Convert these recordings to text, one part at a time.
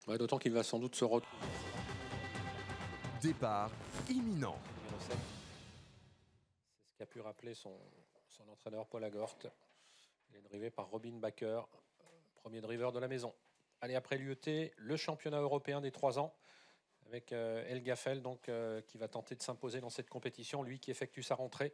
Ouais, d'autant qu'il va sans doute se retrouver. Départ imminent. Numéro 7. C'est ce qu'a pu rappeler son entraîneur Paul Agorte. Il est drivé par Robin Baker, premier driver de la maison. Allez, après l'UET, le championnat européen des 3 ans, avec El Gaffel, donc, qui va tenter de s'imposer dans cette compétition, lui qui effectue sa rentrée.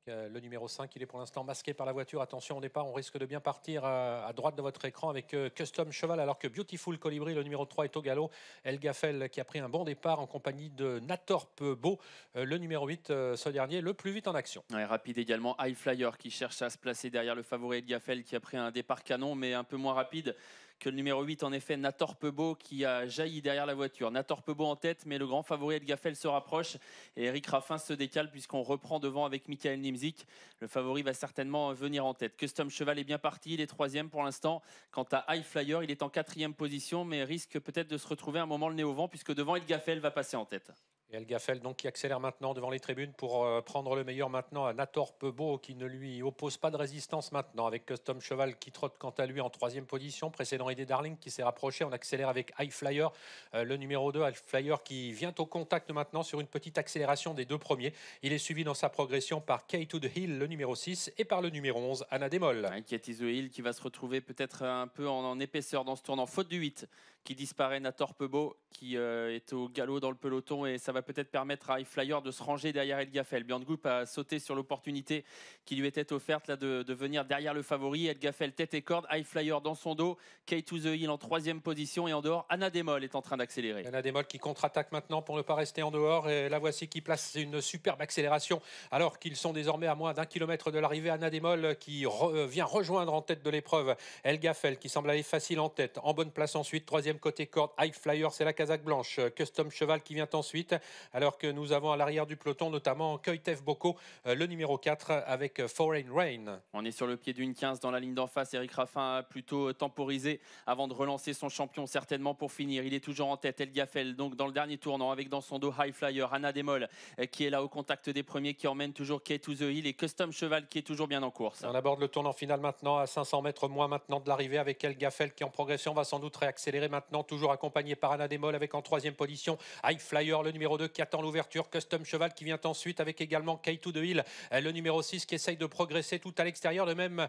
Le numéro 5, il est pour l'instant masqué par la voiture. Attention au départ, on risque de bien partir à droite de votre écran avec Custom Cheval, alors que Beautiful Colibri, le numéro 3, est au galop. El Gaffel qui a pris un bon départ en compagnie de Natorp Beau, le numéro 8, ce dernier, le plus vite en action. Ouais, rapide également, High Flyer qui cherche à se placer derrière le favori El Gaffel qui a pris un départ canon, mais un peu moins rapide que le numéro 8, en effet, Natorp Beau qui a jailli derrière la voiture. Natorp Beau en tête, mais le grand favori El Gaffel se rapproche et Eric Raffin se décale puisqu'on reprend devant avec Michael Nimzik. Le favori va certainement venir en tête. Custom Cheval est bien parti, il est 3e pour l'instant. Quant à High Flyer, il est en 4e position, mais risque peut-être de se retrouver un moment le nez au vent puisque devant El Gaffel va passer en tête. Et El Gaffel donc qui accélère maintenant devant les tribunes pour prendre le meilleur maintenant à Natorp Beau qui ne lui oppose pas de résistance maintenant, avec Custom Cheval qui trotte quant à lui en 3e position. Précédent Idée Darling qui s'est rapproché. On accélère avec High Flyer, le numéro 2, High Flyer qui vient au contact maintenant sur une petite accélération des 2 premiers. Il est suivi dans sa progression par Kay to the Hill, le numéro 6, et par le numéro 11, Anna Demol. Kay to the Hill qui va se retrouver peut-être un peu en épaisseur dans ce tournant. Faute du 8 qui disparaît, Natorp Beau qui est au galop dans le peloton, et ça va peut-être permettre à High Flyer de se ranger derrière El Gaffel. Björn Goop a sauté sur l'opportunité qui lui était offerte là de venir derrière le favori. El Gaffel tête et corde, High Flyer dans son dos, Kay to the Hill en 3e position, et en dehors Anna Demol est en train d'accélérer. Anna Demol qui contre-attaque maintenant pour ne pas rester en dehors, et la voici qui place une superbe accélération alors qu'ils sont désormais à moins d'1 kilomètre de l'arrivée. Anna Demol qui vient rejoindre en tête de l'épreuve El Gaffel qui semble aller facile en tête, en bonne place ensuite, 3e côté corde, High Flyer, c'est la casaque blanche. Custom Cheval qui vient ensuite, alors que nous avons à l'arrière du peloton notamment Koitev Boko, le numéro 4, avec Foreign Rain. On est sur le pied d'une 15 dans la ligne d'en face. Eric Raffin a plutôt temporisé avant de relancer son champion certainement pour finir. Il est toujours en tête, El Gaffel, donc dans le dernier tournant, avec dans son dos High Flyer, Anna Demol qui est là au contact des premiers, qui emmène toujours Kay to the Hill, et Custom Cheval qui est toujours bien en course. On aborde le tournant final maintenant à 500 mètres moins maintenant de l'arrivée, avec El Gaffel qui en progression va sans doute réaccélérer maintenant, toujours accompagné par Anna Demol, avec en 3e position High Flyer, le numéro 2 qui attend l'ouverture. Custom Cheval qui vient ensuite, avec également Kay to the Hill, le numéro 6 qui essaye de progresser tout à l'extérieur, de même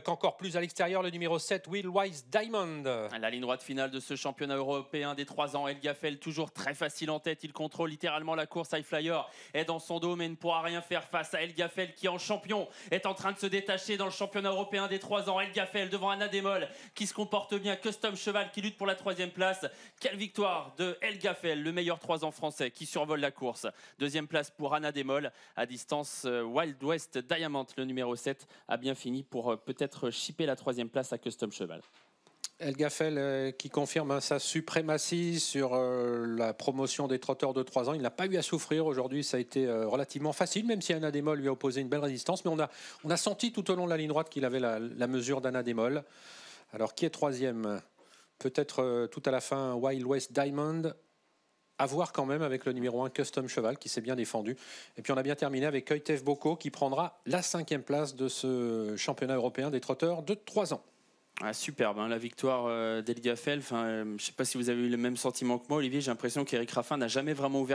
qu'encore plus à l'extérieur, le numéro 7 Willwise Diamond. La ligne droite finale de ce championnat européen des 3 ans. El Gaffel toujours très facile en tête, il contrôle littéralement la course. High Flyer est dans son dos mais ne pourra rien faire face à El Gaffel qui, en champion, est en train de se détacher dans le championnat européen des 3 ans. El Gaffel devant Anna Demol qui se comporte bien, Custom Cheval qui lutte pour la 3e place. Quelle victoire de El Gaffel, le meilleur 3 ans français qui survole la course. 2e place pour Anna Demol à distance. Wild West Diamond, le numéro 7, a bien fini pour peut-être chipper la 3e place à Custom Cheval. El Gaffel qui confirme sa suprématie sur la promotion des trotteurs de 3 ans. Il n'a pas eu à souffrir aujourd'hui, ça a été relativement facile, même si Anna Demol lui a opposé une belle résistance. Mais on a senti tout au long de la ligne droite qu'il avait la mesure d'Anna Demol. Alors, qui est 3e? Peut-être tout à la fin Wild West Diamond. À voir quand même avec le numéro 1 Custom Cheval qui s'est bien défendu. Et puis on a bien terminé avec Koitev Boko qui prendra la 5e place de ce championnat européen des trotteurs de 3 ans. Ah, superbe, hein, la victoire d'El Gaffel. Je ne sais pas si vous avez eu le même sentiment que moi, Olivier. J'ai l'impression qu'Eric Raffin n'a jamais vraiment ouvert